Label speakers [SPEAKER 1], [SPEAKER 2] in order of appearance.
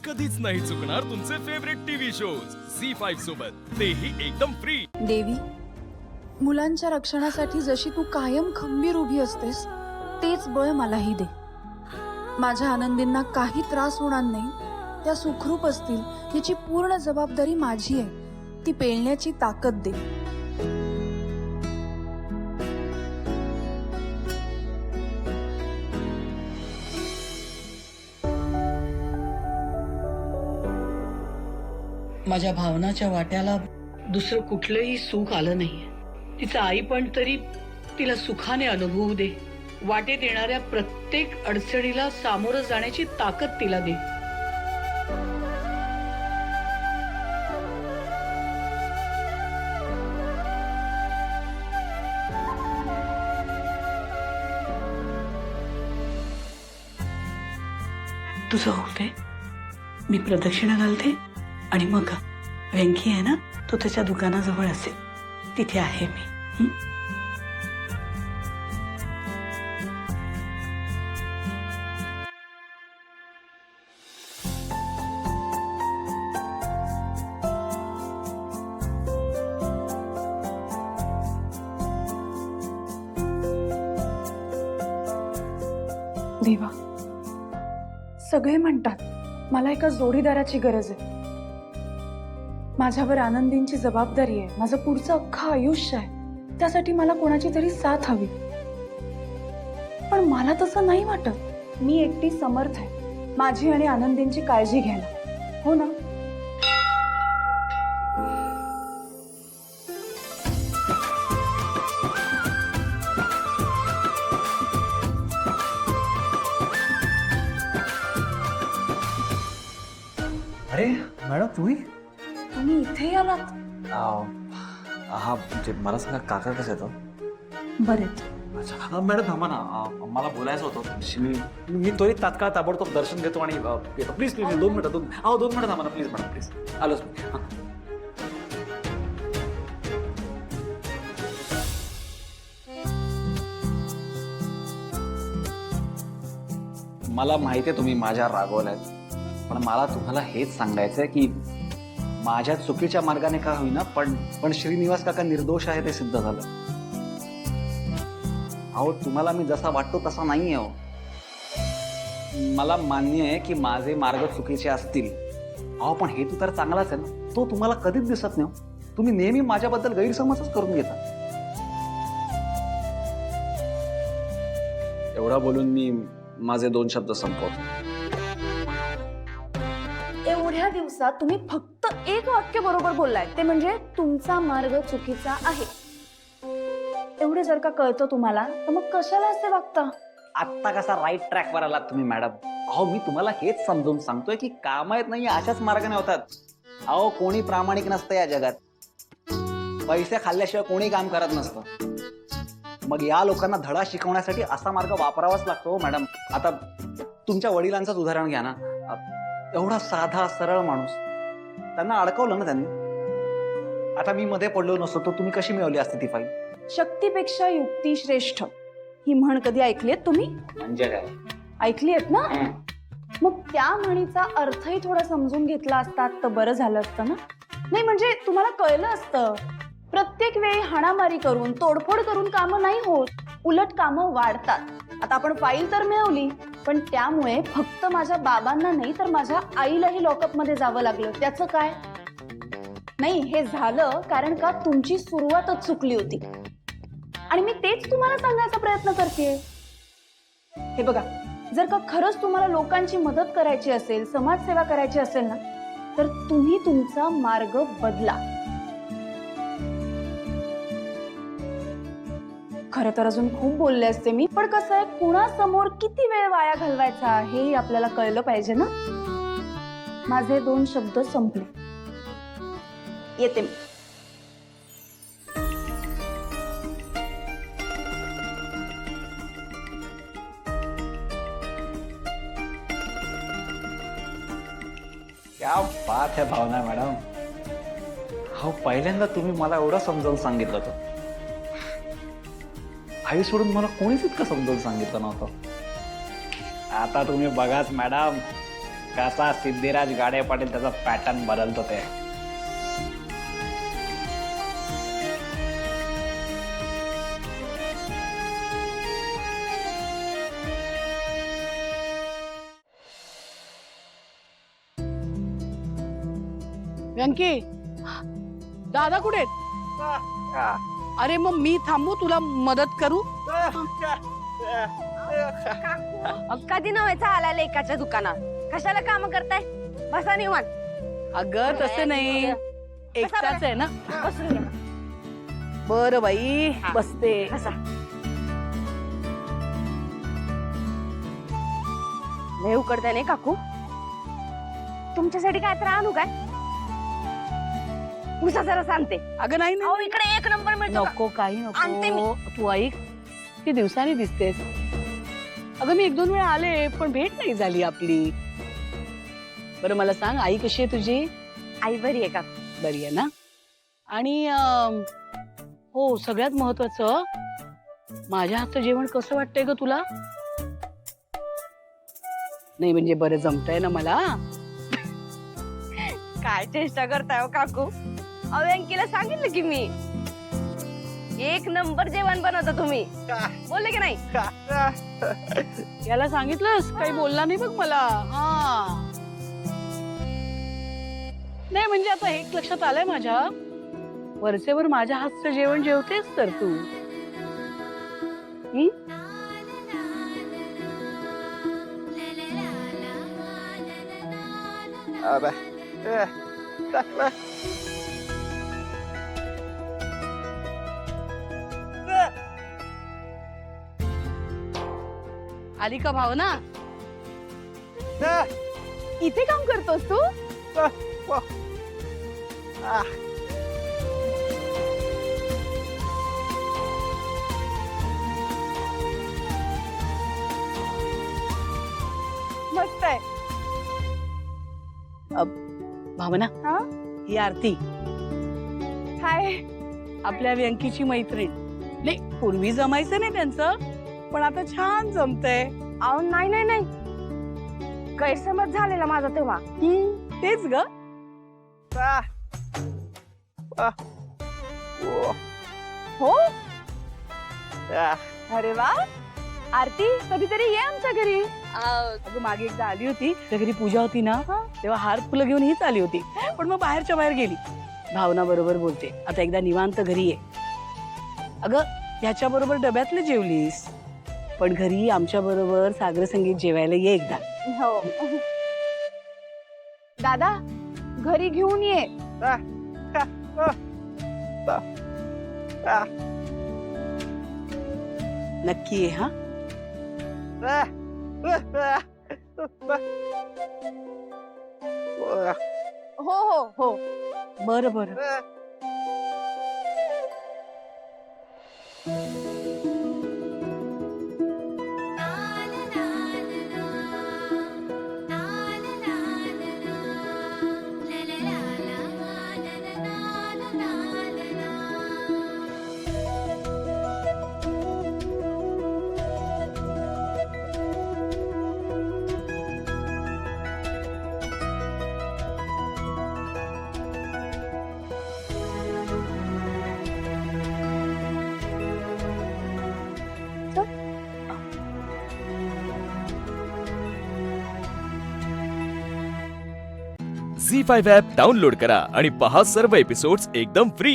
[SPEAKER 1] कधीच नाही चुकणार तुमचे फेवरेट टीव्ही शोज झी5 सोबत, तेही एकदम फ्री।
[SPEAKER 2] देवी, मुलांच्या रक्षणासाठी जशी तू कायम खंबीर उभी असतेस तेच बळ मलाही दे। माझ्या आनंदींना काही त्रास होणार नाही, त्या सुखरूप असतील याची पूर्ण जबाबदारी माझी आहे। ती पेलण्याची ताकद दे।
[SPEAKER 3] माझ्या भावनाच्या वाट्याला दुसरं कुठलंही सुख आलं नाहीये। तिचं आई पण तरी तिला सुखाने अनुभवू दे। वाटेत येणाऱ्या प्रत्येक अडचणीला सामोरं जाण्याची ताकद तिला दे। तुझं होते, मी प्रदक्षिणा घालते आणि मग व्यंकी आहे ना, तो त्याच्या दुकानाजवळ असेल, तिथे आहे मी।
[SPEAKER 2] देवा, सगळे म्हणतात मला एका जोडीदाराची गरज आहे। माझ्यावर आनंदींची जबाबदारी आहे, माझं पुढचं अख्खं आयुष्य आहे, त्यासाठी मला कोणाची तरी साथ हवी। पण मला तसं नाही वाटत। मी एकटी समर्थ आहे माझी आणि आनंदींची काळजी घ्यायला, हो ना?
[SPEAKER 4] अरे मॅडम,
[SPEAKER 2] तुम्ही इथे आलात?
[SPEAKER 4] हा म्हणजे मला सांगा, काका कसं येतं?
[SPEAKER 2] बरेच।
[SPEAKER 4] अच्छा हा मॅडम, थांबा ना, मला बोलायचं होतं तुमच्याशी। मी त्वरित तात्काळ ताबडतोब दर्शन घेतो आणि येतो। प्लीज प्लीज 2 मिनिटं, 2 मिनिटं थांबा ना प्लीज मॅडम, प्लीज आलोच मी। हां, मला माहिती आहे तुम्ही माझ्या रागवलात, पण मला तुम्हाला हेच सांगायचंय की माझ्या चुकीच्या मार्गाने का होईना, पण श्रीनिवास काका निर्दोष आहे ते सिद्ध झालं। अहो, तुम्हाला मी जसा वाटतो तसा नाहीये हो। मला मान्य आहे की माझे मार्ग चुकीचे असतील, अहो पण हेतू तर चांगलाच आहे ना, तो तुम्हाला कधीच दिसत नाही हो। तुम्ही नेहमी माझ्याबद्दल गैरसमजच करून घेता। एवढा बोलून मी माझे 2 शब्द संपवतो।
[SPEAKER 2] एवढ्या दिवसात तुम्ही फक्त एक वाक्य बरोबर बोललाय, ते म्हणजे तुमचा मार्ग चुकीचा आहे। एवढे जर का कळतं तुम्हाला, तर मग कशाला असे वागता?
[SPEAKER 4] आत्ता कसा राईट ट्रॅकवर आलात तुम्ही मॅडम? अहो मी तुम्हाला हेच समजून सांगतोय की काम येत नाही अशाच मार्गाने होतात। अहो कोणी प्रामाणिक नसतं या जगात, पैसे खाल्ल्याशिवाय कोणी काम करत नसतं। मग या लोकांना धडा शिकवण्यासाठी असा मार्ग वापरावाच लागतो हो मॅडम। आता तुमच्या वडिलांचंच उदाहरण घ्या ना, एवढा साधा सरळ माणूस, त्यांना अडकवलं ना त्यांनी। आता मी मध्ये पडलो नसतो तर तुम्ही कशी मिळवली असती ती फाईल?
[SPEAKER 2] शक्तीपेक्षा युक्ती श्रेष्ठ ही म्हण कधी ऐकलीत तुम्ही?
[SPEAKER 4] म्हणजे काय?
[SPEAKER 2] ऐकलीत ना? मग त्या म्हणीचा अर्थही थोडा समजून घेतला असतात तर बरं झालं असतं ना? नाही म्हणजे तुम्हाला कळलं असतं, प्रत्येक वेळी हाणामारी करून तोडफोड करून कामं नाही होत, उलट कामं वाढतात। आता आपण फाईल तर मिळवली, पण त्यामुळे फक्त माझ्या बाबांना नाही तर माझ्या आईलाही लॉकअप मध्ये जावं लागलं। त्याचं काय? नाही, हे झालं कारण का तुमची सुरुवातच चुकली होती, आणि मी तेच तुम्हाला सांगायचा प्रयत्न करतेय। हे बघा, जर का खरंच तुम्हाला लोकांची मदत करायची असेल, समाजसेवा करायची असेल ना, तर तुम्ही तुमचा मार्ग बदला। खरं तर अजून खूप बोलले असते मी, पण कसं आहे, कुणासमोर किती वेळ वाया घालवायचा हेही आपल्याला कळलं पाहिजे ना। माझे 2 शब्द संपले, येते मी।
[SPEAKER 4] क्या बात है भावना मॅडम। हो पहिल्यांदा तुम्ही मला एवढं समजावून सांगितलं होतं, आई सोडून मला कोणीच इतकं समजावून सांगितलं नव्हतं। आता तुम्ही बघाच मॅडम, कसा सिद्धिराज गाडे पाटील त्याचा पॅटर्न बदलतो ते.
[SPEAKER 3] व्यंकी, दादा कुठे आहेत? अरे मग मी थांबू, तुला मदत करू?
[SPEAKER 5] कधी नव्हायचा आला लेकाच्या दुकानात, कशाला काम करताय? बसा निवांत.
[SPEAKER 3] अगं तसं नाही, एकटाच आहे ना.
[SPEAKER 5] बसून घ्या.
[SPEAKER 3] बरं बाई,
[SPEAKER 5] हा.
[SPEAKER 3] बसते.
[SPEAKER 5] बसा. लय उकडताय नाही काकू? तुमच्यासाठी काय तर आणू काय? उसा जरा सांगते.
[SPEAKER 3] अगं नाही
[SPEAKER 5] अहो
[SPEAKER 3] नाही,
[SPEAKER 5] इकडे एक नंबर मिळतो.
[SPEAKER 3] नको काही
[SPEAKER 5] आणते मी.
[SPEAKER 3] नको. तू ऐक, ती दिवसांनी दिसतेस. अगं मी 1-2 वेळा आले, पण भेट नाही झाली आपली. बरं मला सांग, आई कशी आहे तुझी?
[SPEAKER 5] आई बरी आहे का?
[SPEAKER 3] बरी आहे ना? आणि हो, सगळ्यात महत्वाचं, माझ्या हातचं जेवण कसं वाटतंय ग तुला? नाही म्हणजे बरं जमतंय ना मला?
[SPEAKER 5] काय चेष्टा करताय हो काकू? अव्यंकीला सांगितलं की मी, एक नंबर जेवण बनवता तुम्ही. बोलले की नाही?
[SPEAKER 3] याला सांगितलंस? काही बोलला नाही बघ मला. हा नाही म्हणजे आता एक लक्षात आलंय माझ्या, वरचेवर माझ्या हातचं जेवण जेवतेस तर तू. हं? आली का भावना?
[SPEAKER 2] इथे काम करतोस तू? मस्त आहे.
[SPEAKER 3] भावना,
[SPEAKER 2] हा?
[SPEAKER 3] ही आरती
[SPEAKER 2] हाय.
[SPEAKER 3] आपल्या व्यंकीची मैत्रीण. नाही पूर्वी जमायचं नाही त्यांचं, पण आता छान जमतंय.
[SPEAKER 5] अहो नाही नाही नाही, गैरसमज झालेला माझा तेव्हा.
[SPEAKER 3] तेच ग.
[SPEAKER 2] हो? अरे वा. आरती, कधीतरी ये आमच्या घरी.
[SPEAKER 3] अगं मागे एकदा आली होती, त्या घरी पूजा होती ना, तेव्हा हार फुलं घेऊन हीच आली होती, पण मग बाहेरच्या बाहेर गेली. भावना बरोबर बोलते, आता एकदा निवांत घरी ये. अगं ह्याच्या बरोबर डब्यातलं जेवलीस, पण घरी आमच्या बरोबर सागर संगीत जेवायला ये एकदा.
[SPEAKER 2] हो. दादा, घरी घेऊन ये.
[SPEAKER 3] नक्की ये. हा
[SPEAKER 2] हो हो हो.
[SPEAKER 3] बरं बरं.
[SPEAKER 1] झी5 ॲप डाउनलोड करा आणि पहा सर्व एपिसोड्स एकदम फ्री.